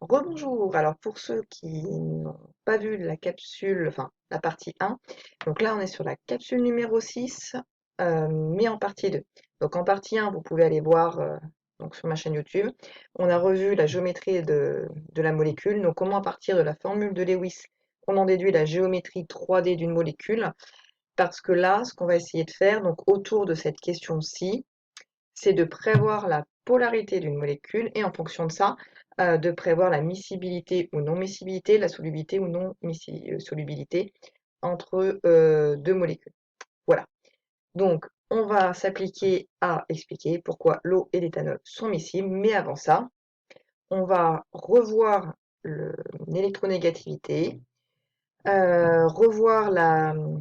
Rebonjour. Alors pour ceux qui n'ont pas vu la capsule, enfin la partie 1, donc là on est sur la capsule numéro 6, mais en partie 2. Donc en partie 1, vous pouvez aller voir donc sur ma chaîne YouTube. On a revu la géométrie de la molécule, donc comment à partir de la formule de Lewis, on en déduit la géométrie 3D d'une molécule, parce que là, ce qu'on va essayer de faire, donc autour de cette question-ci, c'est de prévoir la polarité d'une molécule et en fonction de ça, de prévoir la miscibilité ou non-miscibilité, la solubilité ou non-solubilité entre deux molécules. Voilà. Donc, on va s'appliquer à expliquer pourquoi l'eau et l'éthanol sont miscibles, mais avant ça, on va revoir l'électronégativité, revoir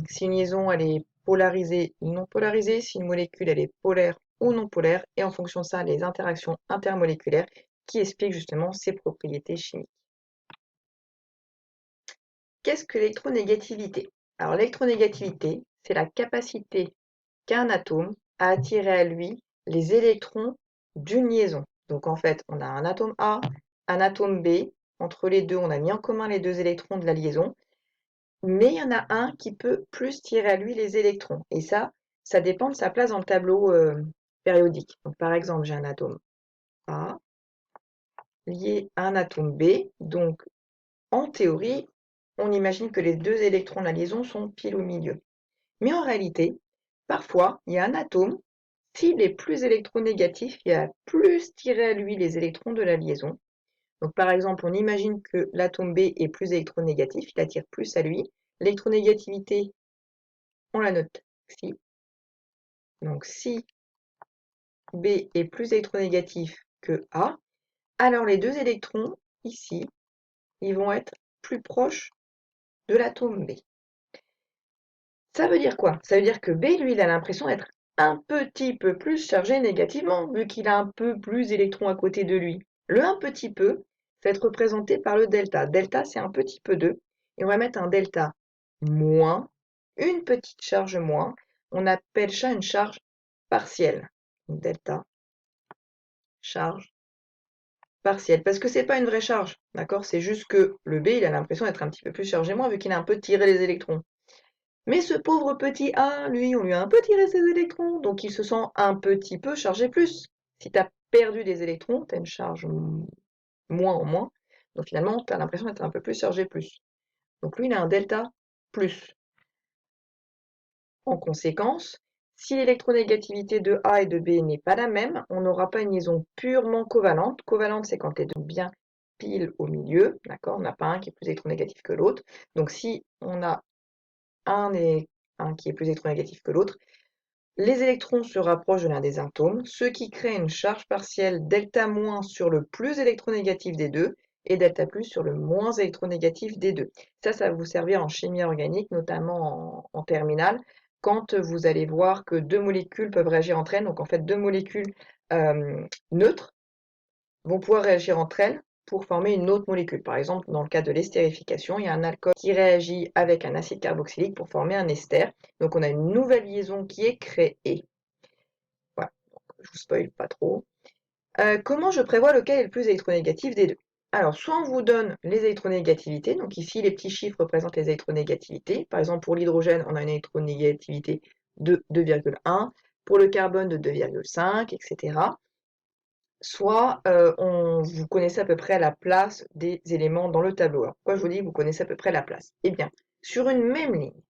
si une liaison elle est polarisée ou non polarisée, si une molécule elle est polaire ou non polaire, et en fonction de ça, les interactions intermoléculaires qui expliquent justement ses propriétés chimiques. Qu'est-ce que l'électronégativité? Alors l'électronégativité, c'est la capacité qu'a un atome à attirer à lui les électrons d'une liaison. Donc en fait, on a un atome A, un atome B, entre les deux, on a mis en commun les deux électrons de la liaison, mais il y en a un qui peut plus tirer à lui les électrons. Et ça dépend de sa place dans le tableau périodique. Donc, par exemple, j'ai un atome A lié à un atome B. Donc, en théorie, on imagine que les deux électrons de la liaison sont pile au milieu. Mais en réalité, parfois, il y a un atome, s'il est plus électronégatif, il va plus tirer à lui les électrons de la liaison. Donc, par exemple, on imagine que l'atome B est plus électronégatif, il attire plus à lui. L'électronégativité, on la note ici. Donc si B est plus électronégatif que A, alors les deux électrons, ici, ils vont être plus proches de l'atome B. Ça veut dire quoi? Ça veut dire que B, lui, il a l'impression d'être un petit peu plus chargé négativement, vu qu'il a un peu plus d'électrons à côté de lui. Le un petit peu, ça va être représenté par le delta. Delta, c'est un petit peu 2. Et on va mettre un delta moins, une petite charge moins. On appelle ça une charge partielle. Donc, delta, charge partielle. Parce que c'est pas une vraie charge, d'accord? C'est juste que le B, il a l'impression d'être un petit peu plus chargé moins, vu qu'il a un peu tiré les électrons. Mais ce pauvre petit A, lui, on lui a un peu tiré ses électrons, donc il se sent un petit peu chargé plus. Si tu as perdu des électrons, tu as une charge moins en moins, donc finalement, tu as l'impression d'être un peu plus chargé plus. Donc lui, il a un delta plus. En conséquence, si l'électronégativité de A et de B n'est pas la même, on n'aura pas une liaison purement covalente. Covalente, c'est quand les deux sont bien pile au milieu, d'accord? On n'a pas un qui est plus électronégatif que l'autre. Donc si on a un qui est plus électronégatif que l'autre, les électrons se rapprochent de l'un des atomes, ce qui crée une charge partielle delta- sur le plus électronégatif des deux et delta+ sur le moins électronégatif des deux. Ça va vous servir en chimie organique, notamment en terminale, quand vous allez voir que deux molécules peuvent réagir entre elles. Donc en fait, deux molécules neutres vont pouvoir réagir entre elles pour former une autre molécule. Par exemple, dans le cas de l'estérification, il y a un alcool qui réagit avec un acide carboxylique pour former un ester. Donc on a une nouvelle liaison qui est créée. Voilà, donc, je vous spoil pas trop. Comment je prévois lequel est le plus électronégatif des deux? Alors, soit on vous donne les électronégativités, donc ici les petits chiffres représentent les électronégativités. Par exemple, pour l'hydrogène, on a une électronégativité de 2,1, pour le carbone de 2,5, etc. Soit vous connaissez à peu près la place des éléments dans le tableau. Alors, pourquoi je vous dis que vous connaissez à peu près la place? Eh bien, sur une même ligne,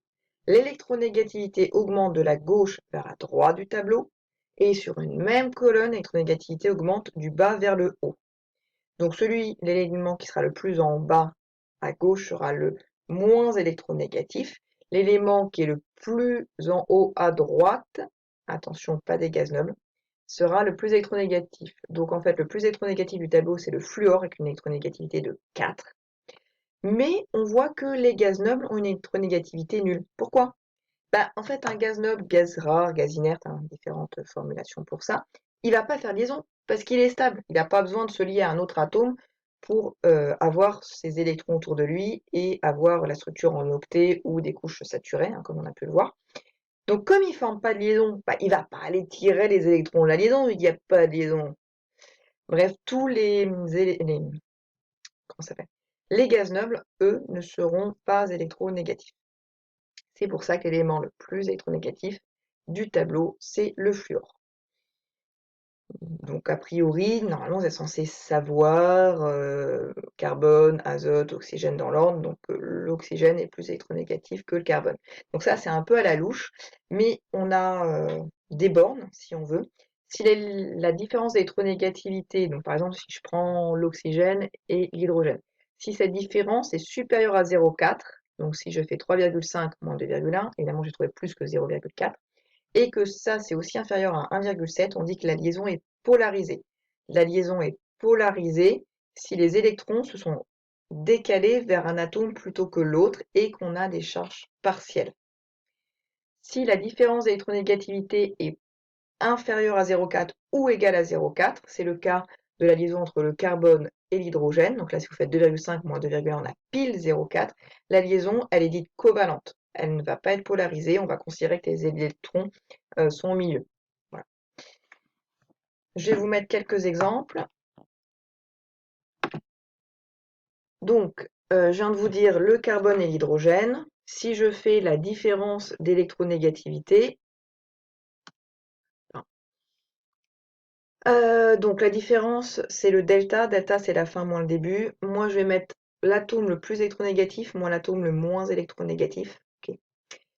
l'électronégativité augmente de la gauche vers la droite du tableau, et sur une même colonne, l'électronégativité augmente du bas vers le haut. Donc l'élément qui sera le plus en bas à gauche sera le moins électronégatif. L'élément qui est le plus en haut à droite, attention, pas des gaz nobles, sera le plus électronégatif. Donc en fait, le plus électronégatif du tableau, c'est le fluor avec une électronégativité de 4. Mais on voit que les gaz nobles ont une électronégativité nulle. Pourquoi? Bah, en fait, un gaz noble, gaz rare, gaz inerte, hein, différentes formulations pour ça, il va pas faire liaison parce qu'il est stable. Il n'a pas besoin de se lier à un autre atome pour avoir ses électrons autour de lui et avoir la structure en octets ou des couches saturées, hein, comme on a pu le voir. Donc, comme il ne forme pas de liaison, bah, il ne va pas aller tirer les électrons de la liaison, il n'y a pas de liaison. Bref, tous comment ça s'appelle? Les gaz nobles, eux, ne seront pas électronégatifs. C'est pour ça que l'élément le plus électronégatif du tableau, c'est le fluor. Donc a priori, normalement, vous êtes censé savoir carbone, azote, oxygène dans l'ordre, donc l'oxygène est plus électronégatif que le carbone. Donc ça, c'est un peu à la louche, mais on a des bornes, si on veut. Si la différence d'électronégativité, donc par exemple, si je prends l'oxygène et l'hydrogène, si cette différence est supérieure à 0,4, donc si je fais 3,5 moins 2,1, évidemment, j'ai trouvé plus que 0,4, et que ça, c'est aussi inférieur à 1,7, on dit que la liaison est polarisée. La liaison est polarisée si les électrons se sont décalés vers un atome plutôt que l'autre et qu'on a des charges partielles. Si la différence d'électronégativité est inférieure à 0,4 ou égale à 0,4, c'est le cas de la liaison entre le carbone et l'hydrogène. Donc là, si vous faites 2,5 moins 2,1, on a pile 0,4. La liaison, elle est dite covalente. Elle ne va pas être polarisée. On va considérer que les électrons sont au milieu. Voilà. Je vais vous mettre quelques exemples. Donc, je viens de vous dire le carbone et l'hydrogène. Si je fais la différence d'électronégativité, donc la différence, c'est le delta. Delta, c'est la fin moins le début. Moi, je vais mettre l'atome le plus électronégatif moins l'atome le moins électronégatif. Okay.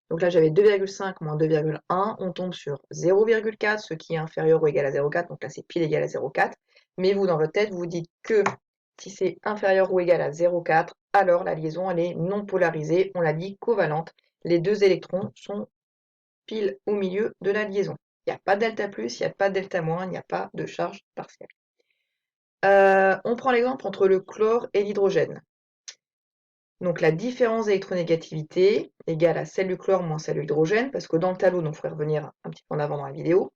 Donc là, j'avais 2,5 moins 2,1. On tombe sur 0,4, ce qui est inférieur ou égal à 0,4. Donc là, c'est pile égal à 0,4. Mais vous, dans votre tête, vous dites que si c'est inférieur ou égal à 0,4, alors la liaison, elle est non polarisée. On l'a dit covalente. Les deux électrons sont pile au milieu de la liaison. Il n'y a pas de delta plus, il n'y a pas de delta moins, il n'y a pas de charge partielle. On prend l'exemple entre le chlore et l'hydrogène. Donc la différence d'électronégativité égale à celle du chlore moins celle de l'hydrogène, parce que dans le tableau, donc il faudrait revenir un petit peu en avant dans la vidéo,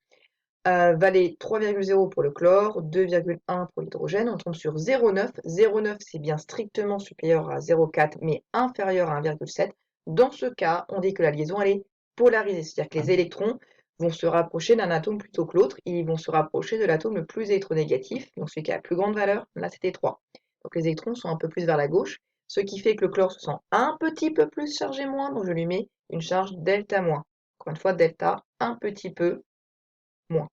valait 3,0 pour le chlore, 2,1 pour l'hydrogène, on tombe sur 0,9. 0,9 c'est bien strictement supérieur à 0,4 mais inférieur à 1,7. Dans ce cas, on dit que la liaison elle est polarisée, c'est-à-dire que les électrons vont se rapprocher d'un atome plutôt que l'autre, ils vont se rapprocher de l'atome le plus électronégatif, donc celui qui a la plus grande valeur, là c'était 3. Donc les électrons sont un peu plus vers la gauche, ce qui fait que le chlore se sent un petit peu plus chargé moins, donc je lui mets une charge delta moins. Encore une fois, delta, un petit peu moins.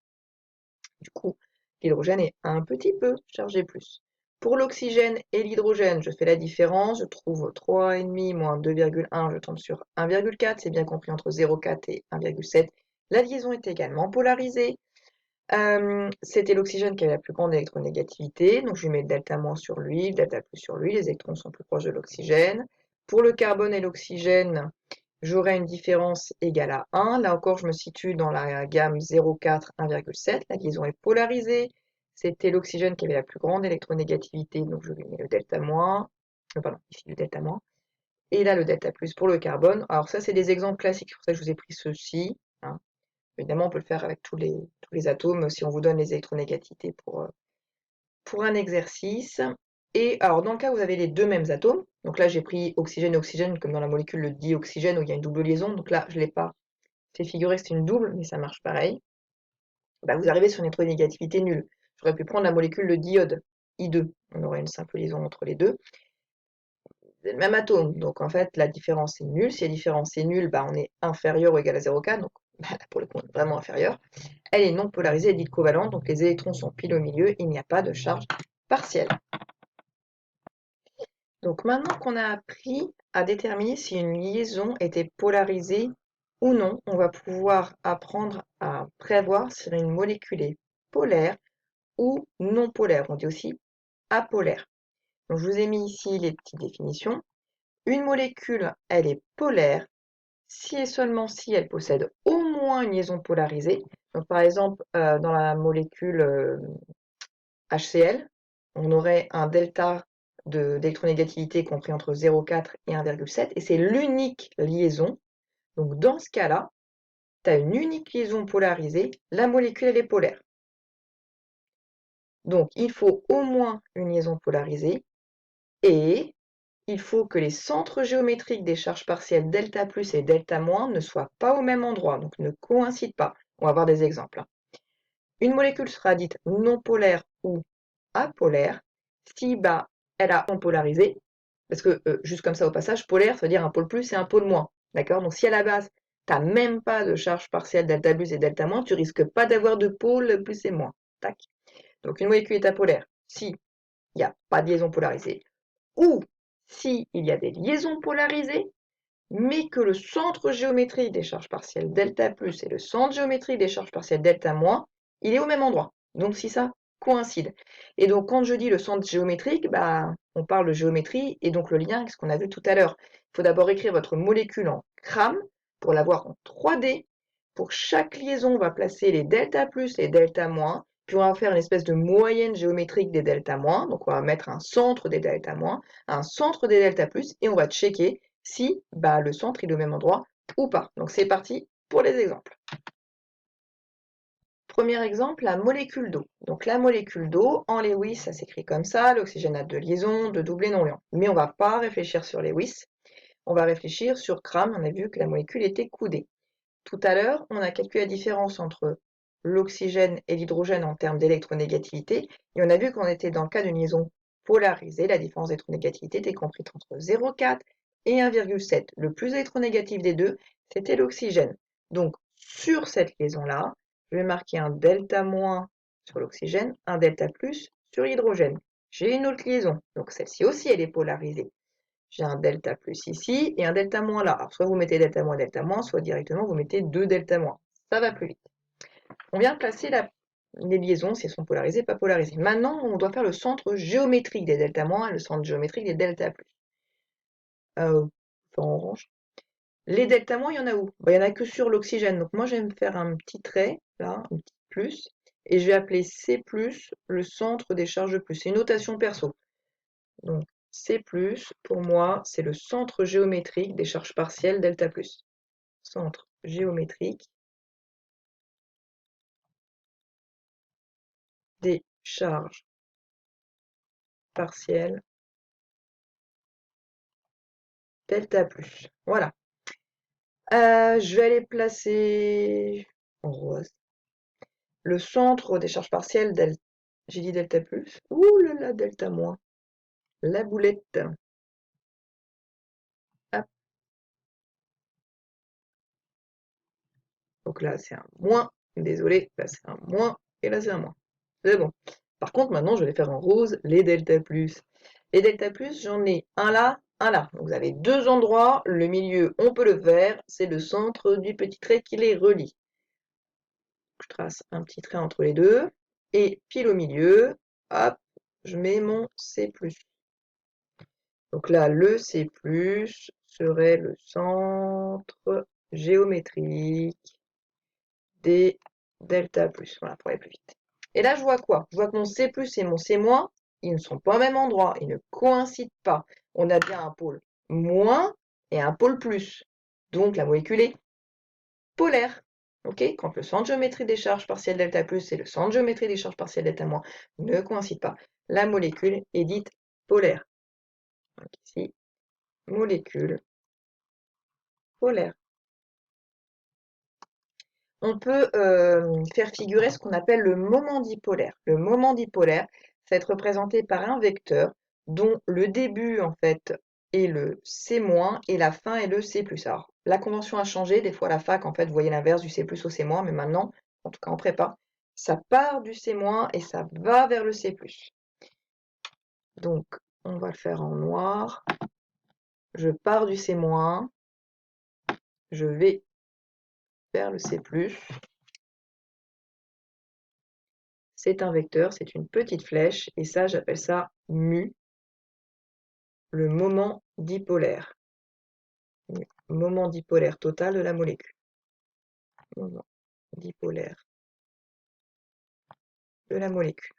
Du coup, l'hydrogène est un petit peu chargé plus. Pour l'oxygène et l'hydrogène, je fais la différence, je trouve 3,5 moins 2,1, je tombe sur 1,4, c'est bien compris entre 0,4 et 1,7. La liaison est également polarisée. C'était l'oxygène qui avait la plus grande électronégativité, donc je lui mets le delta moins sur lui, le delta plus sur lui, les électrons sont plus proches de l'oxygène. Pour le carbone et l'oxygène, j'aurai une différence égale à 1. Là encore, je me situe dans la gamme 0,4, 1,7. La liaison est polarisée. C'était l'oxygène qui avait la plus grande électronégativité, donc je lui mets le delta moins. Pardon, ici le delta moins. Et là, le delta plus pour le carbone. Alors ça, c'est des exemples classiques, c'est pour ça que je vous ai pris ceux-ci. Hein. Évidemment, on peut le faire avec tous les atomes si on vous donne les électronégativités pour un exercice. Et alors, dans le cas où vous avez les deux mêmes atomes, donc là, j'ai pris oxygène et oxygène, comme dans la molécule le dioxygène, où il y a une double liaison. Donc là, je ne l'ai pas fait figurer, c'est une double, mais ça marche pareil. Bah, vous arrivez sur une électronégativité nulle. J'aurais pu prendre la molécule le diode, I2. On aurait une simple liaison entre les deux. C'est le même atome, donc en fait, la différence est nulle. Si la différence est nulle, bah, on est inférieur ou égal à 0,4, donc bah, là, pour le coup, on est vraiment inférieur. Elle est non polarisée, elle est dite covalente, donc les électrons sont pile au milieu, il n'y a pas de charge partielle. Donc maintenant qu'on a appris à déterminer si une liaison était polarisée ou non, on va pouvoir apprendre à prévoir si une molécule est polaire ou non polaire. On dit aussi apolaire. Donc je vous ai mis ici les petites définitions. Une molécule, elle est polaire si et seulement si elle possède au moins une liaison polarisée. Donc par exemple, dans la molécule HCl, on aurait un delta d'électronégativité compris entre 0,4 et 1,7, et c'est l'unique liaison. Donc dans ce cas-là, tu as une unique liaison polarisée, la molécule elle est polaire. Donc il faut au moins une liaison polarisée, et il faut que les centres géométriques des charges partielles delta plus et delta moins ne soient pas au même endroit, donc ne coïncident pas. On va voir des exemples. Une molécule sera dite non polaire ou apolaire si elle a un polarisé, parce que juste comme ça au passage, polaire, ça veut dire un pôle plus et un pôle moins. D'accord? Donc si à la base, tu n'as même pas de charge partielle delta plus et delta moins, tu risques pas d'avoir de pôle plus et moins. Tac. Donc une molécule est apolaire si il n'y a pas de liaison polarisée, ou si il y a des liaisons polarisées, mais que le centre géométrique des charges partielles delta plus et le centre géométrique des charges partielles delta moins, il est au même endroit. Donc si ça coïncide. Et donc quand je dis le centre géométrique, bah, on parle de géométrie et donc le lien avec ce qu'on a vu tout à l'heure. Il faut d'abord écrire votre molécule en grammes pour l'avoir en 3D. Pour chaque liaison, on va placer les delta plus et delta moins. Puis on va faire une espèce de moyenne géométrique des delta moins. Donc on va mettre un centre des delta moins, un centre des delta plus et on va checker si bah, le centre est au même endroit ou pas. Donc c'est parti pour les exemples. Premier exemple, la molécule d'eau. Donc la molécule d'eau, en Lewis, ça s'écrit comme ça, l'oxygène a deux liaisons, deux doublés non-liants. Mais on ne va pas réfléchir sur Lewis, on va réfléchir sur Cram, on a vu que la molécule était coudée. Tout à l'heure, on a calculé la différence entre l'oxygène et l'hydrogène en termes d'électronégativité, et on a vu qu'on était dans le cas d'une liaison polarisée, la différence d'électronégativité était comprise entre 0,4 et 1,7. Le plus électronégatif des deux, c'était l'oxygène. Donc, sur cette liaison-là, je vais marquer un delta moins sur l'oxygène, un delta plus sur l'hydrogène. J'ai une autre liaison, donc celle-ci aussi, elle est polarisée. J'ai un delta plus ici et un delta moins là. Alors, soit vous mettez delta moins, soit directement vous mettez 2 delta moins. Ça va plus vite. On vient de placer les liaisons, si elles sont polarisées, pas polarisées. Maintenant, on doit faire le centre géométrique des delta moins et le centre géométrique des delta plus. En orange. Les delta moins, il y en a où? Il n'y en a que sur l'oxygène. Donc moi, je vais me faire un petit trait, là, un petit plus, et je vais appeler C+, le centre des charges plus. C'est une notation perso. Donc, C+, pour moi, c'est le centre géométrique des charges partielles delta plus. Centre géométrique des charges partielles delta plus. Voilà. Je vais aller placer en rose le centre des charges partielles delta. J'ai dit delta plus. Ouh là là, delta moins. La boulette. Hop. Donc là, c'est un moins. Désolé, là, c'est un moins. Et là, c'est un moins. C'est bon. Par contre, maintenant, je vais faire en rose les delta plus. Les delta plus, j'en ai un là, un là. Donc vous avez deux endroits. Le milieu, on peut le faire. C'est le centre du petit trait qui les relie. Je trace un petit trait entre les deux. Et pile au milieu, hop, je mets mon C+. Donc là, le C+, serait le centre géométrique des delta plus. Voilà, pour aller plus vite. Et là, je vois quoi? Je vois que mon C+, et mon C-, ils ne sont pas au même endroit, ils ne coïncident pas. On a bien un pôle moins et un pôle plus. Donc, la molécule est polaire. Okay, quand le centre géométrique des charges partielles delta plus et le centre géométrique des charges partielles delta moins ne coïncident pas, la molécule est dite polaire. Donc ici, molécule polaire. On peut faire figurer ce qu'on appelle le moment dipolaire. Le moment dipolaire, ça va être représenté par un vecteur dont le début, en fait, est le C- et la fin est le C+. Alors, la convention a changé. Des fois, à la fac, en fait, vous voyez l'inverse du C+ au C-, mais maintenant, en tout cas en prépa, ça part du C- et ça va vers le C+. Donc, on va le faire en noir. Je pars du C-, je vais vers le C+. C'est un vecteur, c'est une petite flèche, et ça, j'appelle ça mu, le moment dipolaire. Moment dipolaire total de la molécule. Moment dipolaire de la molécule.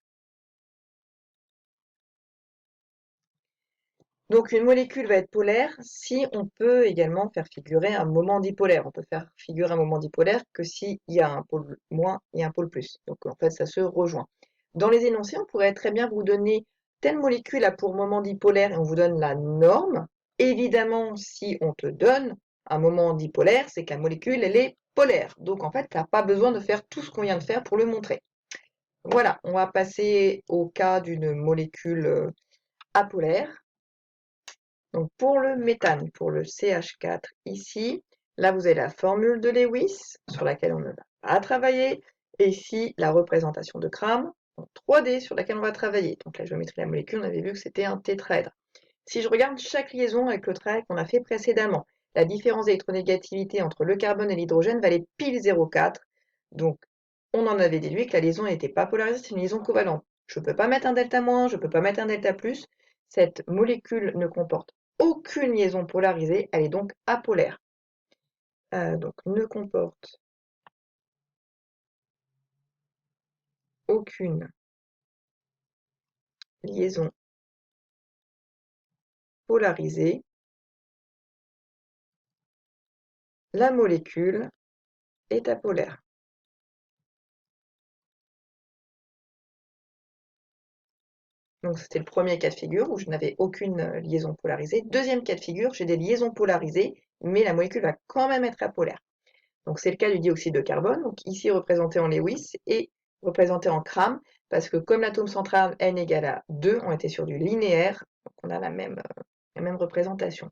Donc une molécule va être polaire si on peut également faire figurer un moment dipolaire. On peut faire figurer un moment dipolaire que s'il y a un pôle moins et un pôle plus. Donc en fait, ça se rejoint. Dans les énoncés, on pourrait très bien vous donner telle molécule a pour moment dipolaire et on vous donne la norme. Évidemment, si on te donne un moment dipolaire, c'est que la molécule, elle est polaire. Donc en fait, tu n'as pas besoin de faire tout ce qu'on vient de faire pour le montrer. Voilà, on va passer au cas d'une molécule apolaire. Donc pour le méthane, pour le CH4 ici, là vous avez la formule de Lewis sur laquelle on ne va pas travailler, et ici la représentation de Cram en 3D sur laquelle on va travailler. Donc la géométrie de la molécule, on avait vu que c'était un tétraèdre. Si je regarde chaque liaison avec le travail qu'on a fait précédemment, la différence d'électronégativité entre le carbone et l'hydrogène valait pile 0,4. Donc on en avait déduit que la liaison n'était pas polarisée, c'est une liaison covalente. Je ne peux pas mettre un delta-, je ne peux pas mettre un delta+. Cette molécule ne comporte aucune liaison polarisée, elle est donc apolaire. Donc ne comporte aucune liaison polarisée. La molécule est apolaire. Donc c'était le premier cas de figure où je n'avais aucune liaison polarisée. Deuxième cas de figure, j'ai des liaisons polarisées, mais la molécule va quand même être apolaire. Donc c'est le cas du dioxyde de carbone, donc ici représenté en Lewis et représenté en Cram, parce que comme l'atome central n égale à 2, on était sur du linéaire, donc on a la même représentation.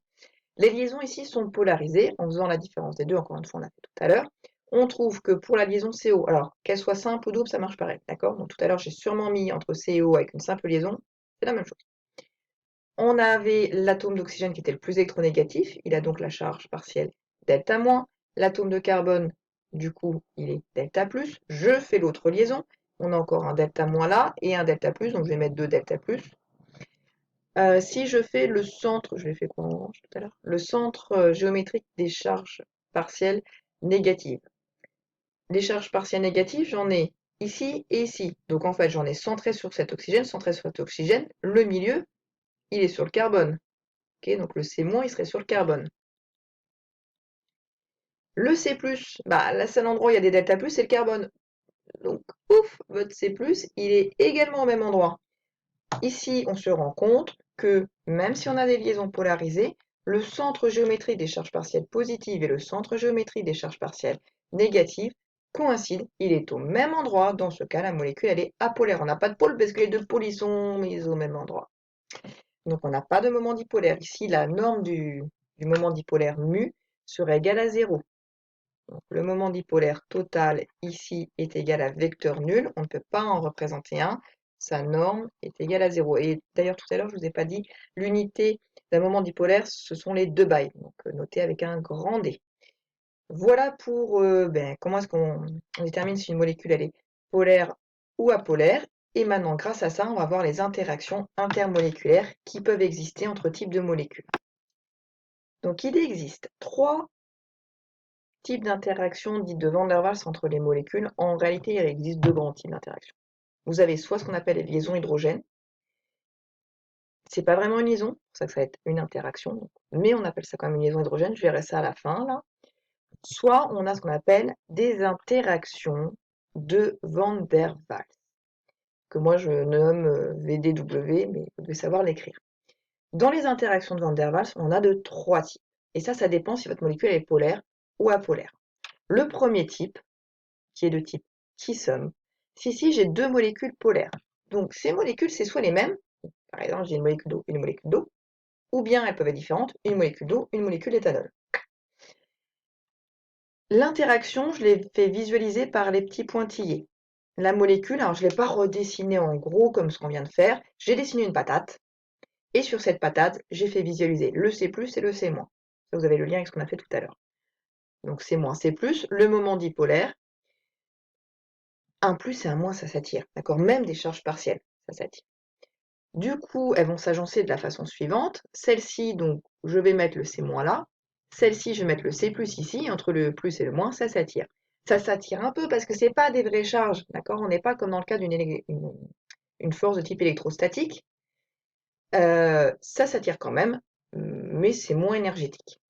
Les liaisons ici sont polarisées, en faisant la différence des deux, encore une fois on l'a fait tout à l'heure. On trouve que pour la liaison CO, alors qu'elle soit simple ou double, ça marche pareil, d'accord? Donc tout à l'heure j'ai sûrement mis entre CO avec une simple liaison, c'est la même chose. On avait l'atome d'oxygène qui était le plus électronégatif, il a donc la charge partielle delta-. L'atome de carbone, du coup, il est delta+. Je fais l'autre liaison, on a encore un delta- là et un delta+, donc je vais mettre deux delta+. Si je fais le centre, je l'ai fait quoi en orange tout à l'heure? Le centre géométrique des charges partielles négatives. Les charges partielles négatives, j'en ai ici et ici. Donc en fait, j'en ai centré sur cet oxygène, centré sur cet oxygène. Le milieu, il est sur le carbone. Okay, donc le C-, il serait sur le carbone. Le C+, bah, le seul endroit où il y a des delta+, c'est le carbone. Donc, ouf, votre C+, il est également au même endroit. Ici, on se rend compte que même si on a des liaisons polarisées, le centre géométrique des charges partielles positives et le centre géométrique des charges partielles négatives coïncident. Il est au même endroit. Dans ce cas, la molécule, elle est apolaire. On n'a pas de pôle parce que les deux pôles, ils sont mis au même endroit. Donc, on n'a pas de moment dipolaire. Ici, la norme du moment dipolaire mu serait égale à 0. Donc, le moment dipolaire total ici est égal à vecteur nul. On ne peut pas en représenter un. Sa norme est égale à 0. Et d'ailleurs, tout à l'heure, je ne vous ai pas dit, l'unité d'un moment dipolaire, ce sont les 2 bails. Donc, noté avec un grand D. Voilà pour comment est-ce qu'on détermine si une molécule elle est polaire ou apolaire. Et maintenant, grâce à ça, on va voir les interactions intermoléculaires qui peuvent exister entre types de molécules. Donc, il existe 3 types d'interactions dites de Van der Waals entre les molécules. En réalité, il existe 2 grands types d'interactions. Vous avez soit ce qu'on appelle les liaisons hydrogènes. C'est pas vraiment une liaison, c'est pour ça que ça va être une interaction, mais on appelle ça quand même une liaison hydrogène, je verrai ça à la fin là. Soit on a ce qu'on appelle des interactions de Van der Waals, que moi je nomme VDW, mais vous devez savoir l'écrire. Dans les interactions de Van der Waals, on a de 3 types. Et ça dépend si votre molécule est polaire ou apolaire. Le premier type, qui est de type qui-somme, si ici j'ai 2 molécules polaires. Donc ces molécules, c'est soit les mêmes, par exemple j'ai une molécule d'eau, une molécule d'eau, ou bien elles peuvent être différentes, une molécule d'eau, une molécule d'éthanol. L'interaction, je l'ai fait visualiser par les petits pointillés. La molécule, alors je ne l'ai pas redessinée en gros comme ce qu'on vient de faire, j'ai dessiné une patate, et sur cette patate, j'ai fait visualiser le C+, et le C-. Vous avez le lien avec ce qu'on a fait tout à l'heure. Donc C-, C+, le moment dipolaire, un plus et un moins, ça s'attire, d'accord? Même des charges partielles, ça s'attire. Du coup, elles vont s'agencer de la façon suivante. Celle-ci, donc, je vais mettre le C- là. Celle-ci, je vais mettre le C+ ici. Entre le plus et le moins, ça s'attire. Ça s'attire un peu parce que ce n'est pas des vraies charges, d'accord? On n'est pas comme dans le cas d'une force de type électrostatique. Ça s'attire quand même, mais c'est moins énergétique.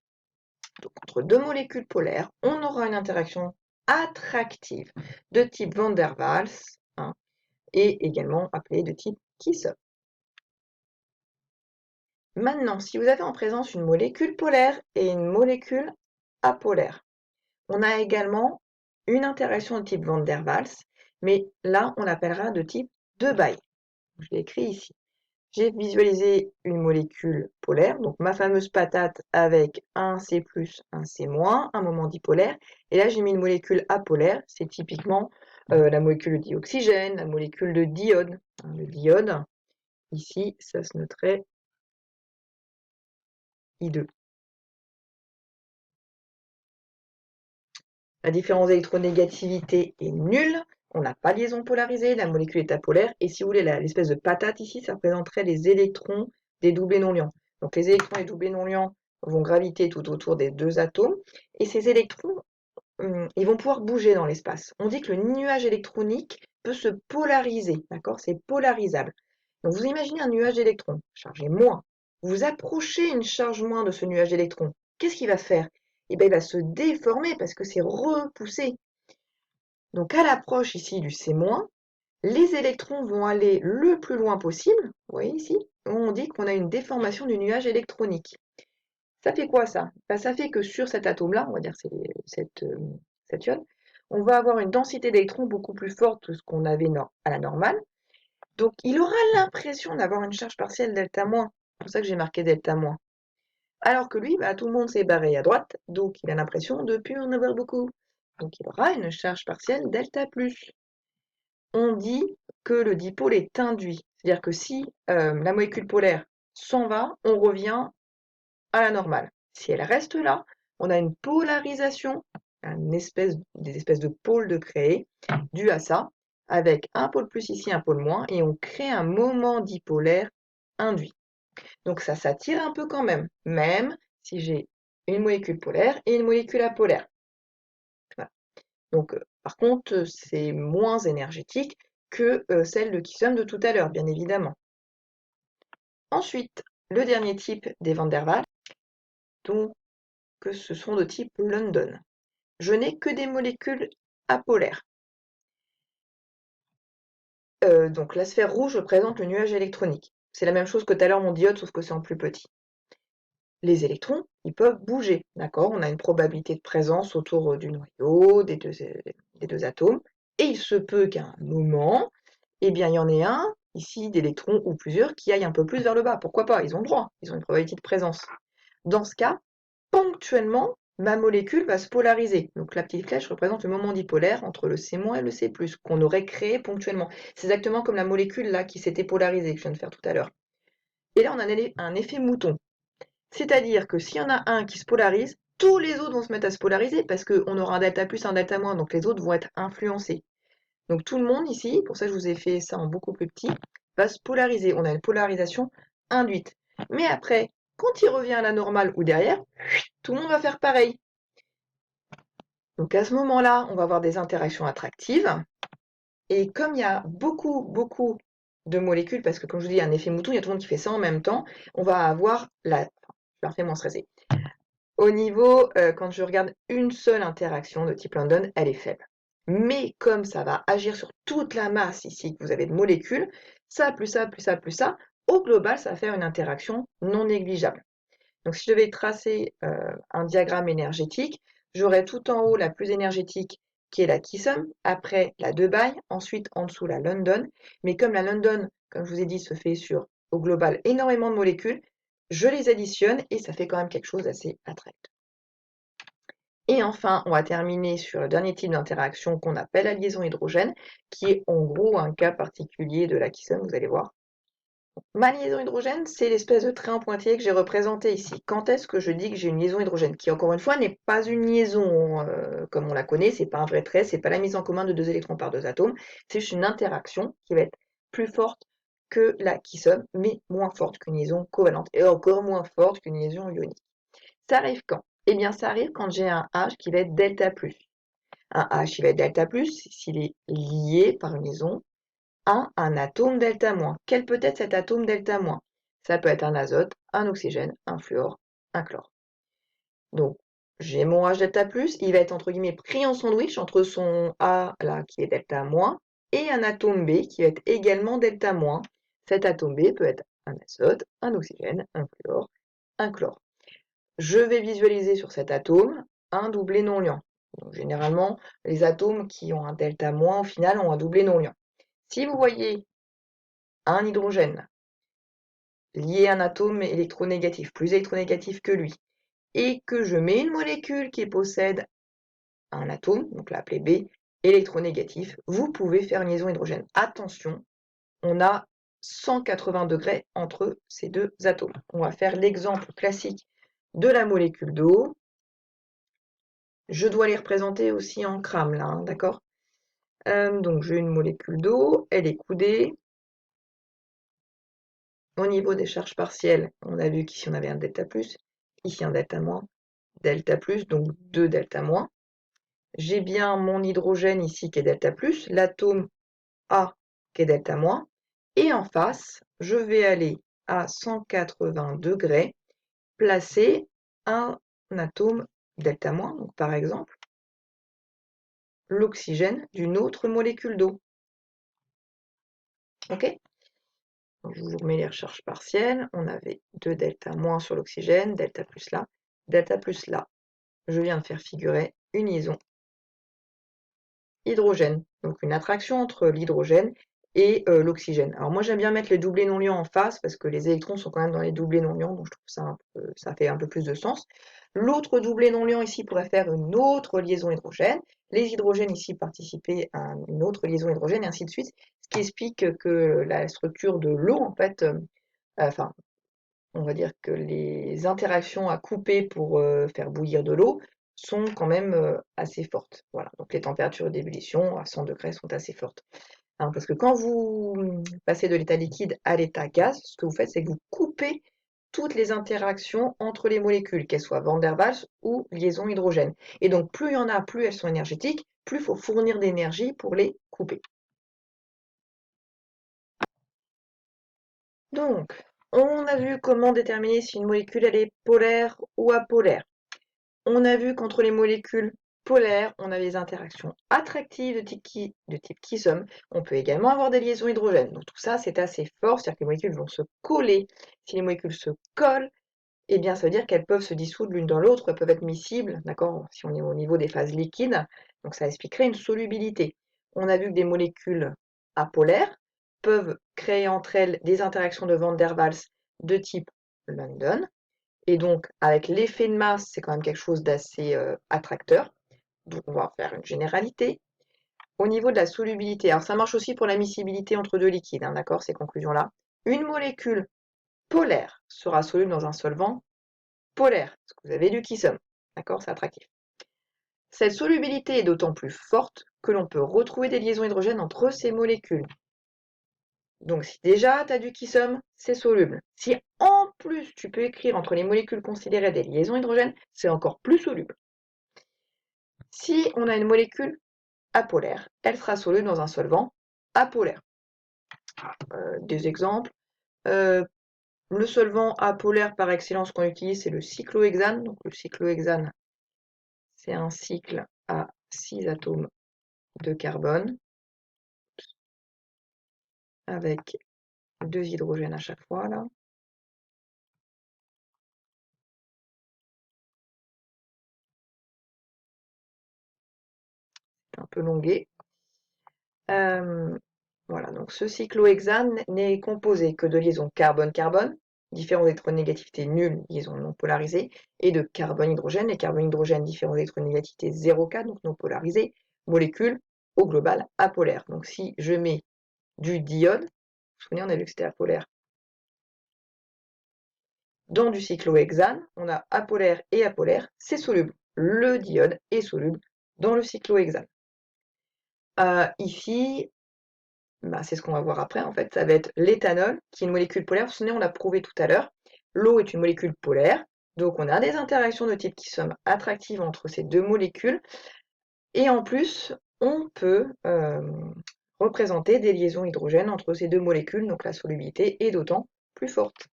Donc, entre 2 molécules polaires, on aura une interaction attractive de type Van der Waals, hein, et également appelée de type qui-somme. Maintenant, si vous avez en présence une molécule polaire et une molécule apolaire, on a également une interaction de type Van der Waals, mais là, on l'appellera de type 2 bail. Je l'ai écrit ici. j'ai visualisé une molécule polaire, donc ma fameuse patate avec un C+, un C-, un moment dipolaire. Et là, j'ai mis une molécule apolaire, c'est typiquement la molécule de dioxygène, la molécule de d'iode. Le d'iode, ici, ça se noterait I2. La différence d'électronégativité est nulle. On n'a pas de liaison polarisée, la molécule est apolaire. Et si vous voulez, l'espèce de patate ici, ça représenterait les électrons des doublés non liants. Donc les électrons des doublés non liants vont graviter tout autour des deux atomes. Et ces électrons, ils vont pouvoir bouger dans l'espace. On dit que le nuage électronique peut se polariser, d'accord? C'est polarisable. Donc vous imaginez un nuage d'électrons, chargé moins. Vous approchez une charge moins de ce nuage d'électrons. Qu'est-ce qu'il va faire? Eh bien, il va se déformer parce que c'est repoussé. Donc à l'approche ici du C-, les électrons vont aller le plus loin possible. Vous voyez ici, on dit qu'on a une déformation du nuage électronique. Ça fait quoi ça? Ça fait que sur cet atome-là, on va dire c'est cette iode, on va avoir une densité d'électrons beaucoup plus forte que ce qu'on avait à la normale. Donc il aura l'impression d'avoir une charge partielle delta-. C'est pour ça que j'ai marqué delta-. Alors que lui, tout le monde s'est barré à droite, donc il a l'impression de ne plus en avoir beaucoup. Donc il aura une charge partielle delta+. On dit que le dipôle est induit. C'est-à-dire que si la molécule polaire s'en va, on revient à la normale. Si elle reste là, on a une polarisation, des espèces de pôles de créer, dû à ça, avec un pôle plus ici, un pôle moins, et on crée un moment dipolaire induit. Donc ça s'attire un peu quand même si j'ai une molécule polaire et une molécule apolaire. Voilà. Donc par contre, c'est moins énergétique que celle de Kisum de tout à l'heure, bien évidemment. Ensuite, le dernier type des van der Waals, donc ce sont de type London. Je n'ai que des molécules apolaires. Donc la sphère rouge représente le nuage électronique. C'est la même chose que tout à l'heure mon diode, sauf que c'est en plus petit. Les électrons, ils peuvent bouger, d'accord? On a une probabilité de présence autour du noyau, des deux atomes, et il se peut qu'à un moment, eh bien, il y en ait un, ici, d'électrons ou plusieurs, qui aillent un peu plus vers le bas. Pourquoi pas? Ils ont le droit, ils ont une probabilité de présence. Dans ce cas, ponctuellement, ma molécule va se polariser. Donc la petite flèche représente le moment dipolaire entre le C- et le C+, qu'on aurait créé ponctuellement. C'est exactement comme la molécule là qui s'était polarisée, que je viens de faire tout à l'heure. Et là, on a un effet mouton. C'est-à-dire que s'il y en a un qui se polarise, tous les autres vont se mettre à se polariser parce qu'on aura un delta+, un delta-, donc les autres vont être influencés. Donc tout le monde ici, pour ça je vous ai fait ça en beaucoup plus petit, va se polariser. On a une polarisation induite. Mais après, quand il revient à la normale ou derrière, tout le monde va faire pareil. Donc à ce moment-là, on va avoir des interactions attractives. Et comme il y a beaucoup de molécules, parce que comme je vous dis, il y a un effet mouton, il y a tout le monde qui fait ça en même temps, on va avoir la... Je vais moins stressée. Au niveau, quand je regarde une seule interaction de type London, elle est faible. Mais comme ça va agir sur toute la masse ici que vous avez de molécules, ça plus ça plus ça plus ça, au global, ça va faire une interaction non négligeable. Donc si je devais tracer un diagramme énergétique, j'aurais tout en haut la plus énergétique qui est la Kisum, après la Debye, ensuite en dessous la London. Mais comme la London, comme je vous ai dit, se fait sur au global énormément de molécules, je les additionne et ça fait quand même quelque chose d'assez attractif. Et enfin, on va terminer sur le dernier type d'interaction qu'on appelle la liaison hydrogène, qui est en gros un cas particulier de la Kisum, vous allez voir. Ma liaison hydrogène, c'est l'espèce de trait en pointillé que j'ai représenté ici. Quand est-ce que je dis que j'ai une liaison hydrogène, qui encore une fois n'est pas une liaison comme on la connaît, c'est pas un vrai trait, c'est pas la mise en commun de deux électrons par deux atomes, c'est juste une interaction qui va être plus forte que la Kisum, mais moins forte qu'une liaison covalente, et encore moins forte qu'une liaison ionique. Ça arrive quand? Eh bien, ça arrive quand j'ai un H qui va être delta+. Un H qui va être delta+, s'il est lié par une liaison à un atome delta-. Quel peut être cet atome delta-? Ça peut être un azote, un oxygène, un fluor, un chlore. Donc, j'ai mon H delta+, il va être entre guillemets pris en sandwich entre son A là qui est delta- et un atome B qui va être également delta-. Cet atome B peut être un azote, un oxygène, un fluor, un chlore. Je vais visualiser sur cet atome un doublé non liant. Donc, généralement, les atomes qui ont un delta- au final ont un doublé non liant. Si vous voyez un hydrogène lié à un atome électronégatif, plus électronégatif que lui, et que je mets une molécule qui possède un atome, donc l'appelé B, électronégatif, vous pouvez faire une liaison hydrogène. Attention, on a 180 degrés entre ces deux atomes. On va faire l'exemple classique de la molécule d'eau. Je dois les représenter aussi en grammes, là, hein, d'accord? Donc j'ai une molécule d'eau, elle est coudée. Au niveau des charges partielles, on a vu qu'ici on avait un delta plus, ici un delta moins, delta plus, donc 2 delta moins. J'ai bien mon hydrogène ici qui est delta plus, l'atome A qui est delta moins, et en face, je vais aller à 180 degrés placer un atome delta moins, donc par exemple l'oxygène d'une autre molécule d'eau. Ok? Je vous remets les recharges partielles. On avait 2 delta moins sur l'oxygène, delta plus là, delta plus là. Je viens de faire figurer une liaison hydrogène, donc une attraction entre l'hydrogène et l'oxygène. Alors moi j'aime bien mettre les doublés non liants en face parce que les électrons sont quand même dans les doublés non liants, donc je trouve ça fait un peu plus de sens. L'autre doublé non liant ici pourrait faire une autre liaison hydrogène. Les hydrogènes ici participer à une autre liaison hydrogène et ainsi de suite, ce qui explique que la structure de l'eau en fait, enfin on va dire que les interactions à couper pour faire bouillir de l'eau sont quand même assez fortes. Voilà, donc les températures d'ébullition à 100 degrés sont assez fortes. Hein, parce que quand vous passez de l'état liquide à l'état gaz, ce que vous faites, c'est que vous coupez toutes les interactions entre les molécules, qu'elles soient van der Waals ou liaison hydrogène. Et donc plus il y en a, plus elles sont énergétiques, plus il faut fournir d'énergie pour les couper. Donc, on a vu comment déterminer si une molécule elle est polaire ou apolaire. On a vu qu'entre les molécules polaires, on a des interactions attractives de type Kisum. On peut également avoir des liaisons hydrogènes. Donc tout ça, c'est assez fort, c'est-à-dire que les molécules vont se coller. Si les molécules se collent, eh bien, ça veut dire qu'elles peuvent se dissoudre l'une dans l'autre, elles peuvent être miscibles, d'accord, si on est au niveau des phases liquides. Donc ça expliquerait une solubilité. On a vu que des molécules apolaires peuvent créer entre elles des interactions de Van der Waals de type London. Et donc, avec l'effet de masse, c'est quand même quelque chose d'assez attracteur. Donc, on va faire une généralité. Au niveau de la solubilité, alors ça marche aussi pour la miscibilité entre deux liquides, hein, d'accord, ces conclusions-là. Une molécule polaire sera soluble dans un solvant polaire, parce que vous avez lu qui sommes, d'accord, c'est attractif. Cette solubilité est d'autant plus forte que l'on peut retrouver des liaisons hydrogènes entre ces molécules. Donc si déjà tu as du Kisum, c'est soluble. Si en plus tu peux écrire entre les molécules considérées des liaisons hydrogènes, c'est encore plus soluble. Si on a une molécule apolaire, elle sera soluble dans un solvant apolaire. Des exemples. Le solvant apolaire par excellence qu'on utilise, c'est le cyclohexane. Donc le cyclohexane, c'est un cycle à 6 atomes de carbone avec 2 hydrogènes à chaque fois là. C'est un peu longué. Voilà, donc ce cyclohexane n'est composé que de liaisons carbone-carbone, différents électronégativités nulles, liaisons non polarisées, et de carbone-hydrogène, et carbone-hydrogène, différents électronégativités 0K, donc non polarisées, molécules au global apolaires. Donc si je mets du diode, vous vous souvenez, on a vu que c'était apolaire, dans du cyclohexane, on a apolaire et apolaire, c'est soluble. Le diode est soluble dans le cyclohexane. Ici, bah, c'est ce qu'on va voir après, en fait, ça va être l'éthanol, qui est une molécule polaire. Vous vous souvenez, on l'a prouvé tout à l'heure. L'eau est une molécule polaire, donc on a des interactions de type qui sont attractives entre ces deux molécules. Et en plus, on peut représenter des liaisons hydrogènes entre ces deux molécules, donc la solubilité est d'autant plus forte.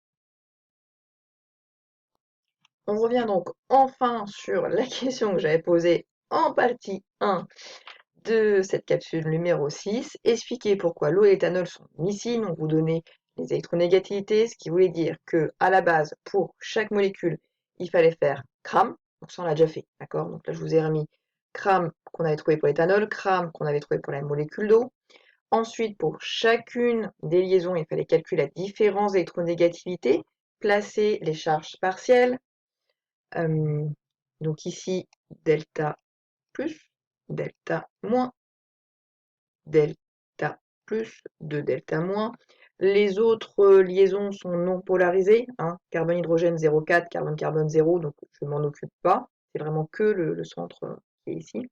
On revient donc enfin sur la question que j'avais posée en partie 1 de cette capsule numéro 6, expliquer pourquoi l'eau et l'éthanol sont miscibles, on vous donnait les électronégativités, ce qui voulait dire que à la base, pour chaque molécule, il fallait faire CRAM, donc ça on l'a déjà fait, d'accord? Donc là je vous ai remis CRAM qu'on avait trouvé pour l'éthanol, CRAM qu'on avait trouvé pour la molécule d'eau. Ensuite, pour chacune des liaisons, il fallait calculer la différence d'électronégativité, placer les charges partielles. Donc ici, delta plus, delta moins, delta plus, de delta moins. Les autres liaisons sont non polarisées, hein, carbone-hydrogène 0,4, carbone-carbone 0, donc je ne m'en occupe pas. C'est vraiment que le centre qui est ici.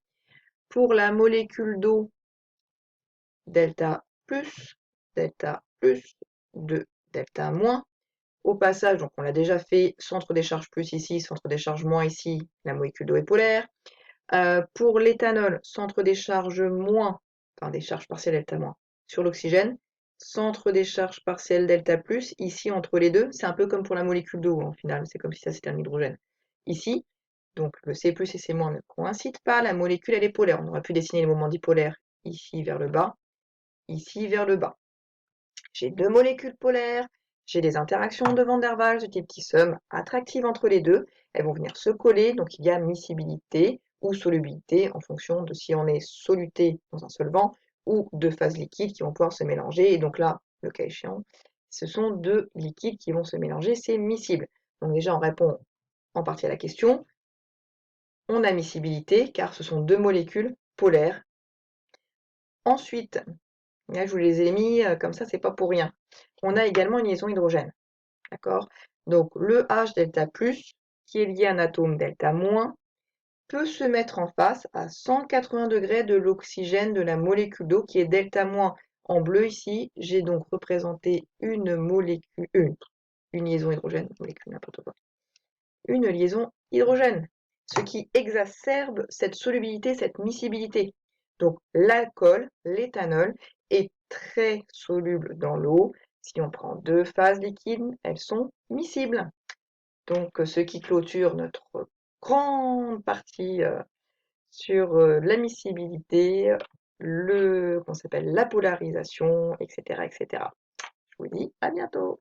Pour la molécule d'eau, delta plus, de delta moins. Au passage, donc on l'a déjà fait, centre des charges plus ici, centre des charges moins ici, la molécule d'eau est polaire. Pour l'éthanol, centre des charges moins, enfin des charges partielles delta moins, sur l'oxygène, centre des charges partielles delta plus, ici entre les deux, c'est un peu comme pour la molécule d'eau en final, c'est comme si ça c'était un hydrogène. Ici, donc le C+, et C- ne coïncident pas, la molécule elle est polaire. On aurait pu dessiner les moments dipolaires ici vers le bas, ici vers le bas. J'ai deux molécules polaires, j'ai des interactions de Van der Waals de type qui somme attractives entre les deux. Elles vont venir se coller, donc il y a miscibilité ou solubilité en fonction de si on est soluté dans un solvant ou deux phases liquides qui vont pouvoir se mélanger. Et donc là, le cas échéant, ce sont deux liquides qui vont se mélanger, c'est miscible. Donc déjà, on répond en partie à la question. On a miscibilité car ce sont deux molécules polaires. Ensuite, là, je vous les ai mis comme ça, c'est pas pour rien. On a également une liaison hydrogène. D'accord? Donc le H delta plus, qui est lié à un atome delta moins, peut se mettre en face à 180 degrés de l'oxygène de la molécule d'eau qui est delta moins en bleu ici. J'ai donc représenté une molécule, une liaison hydrogène, molécule n'importe quoi, une liaison hydrogène, ce qui exacerbe cette solubilité, cette miscibilité. Donc l'alcool, l'éthanol, est très soluble dans l'eau. Si on prend deux phases liquides, elles sont miscibles. Donc ce qui clôture notre grande partie sur la miscibilité, qu'on s'appelle la polarisation, etc., etc. Je vous dis à bientôt.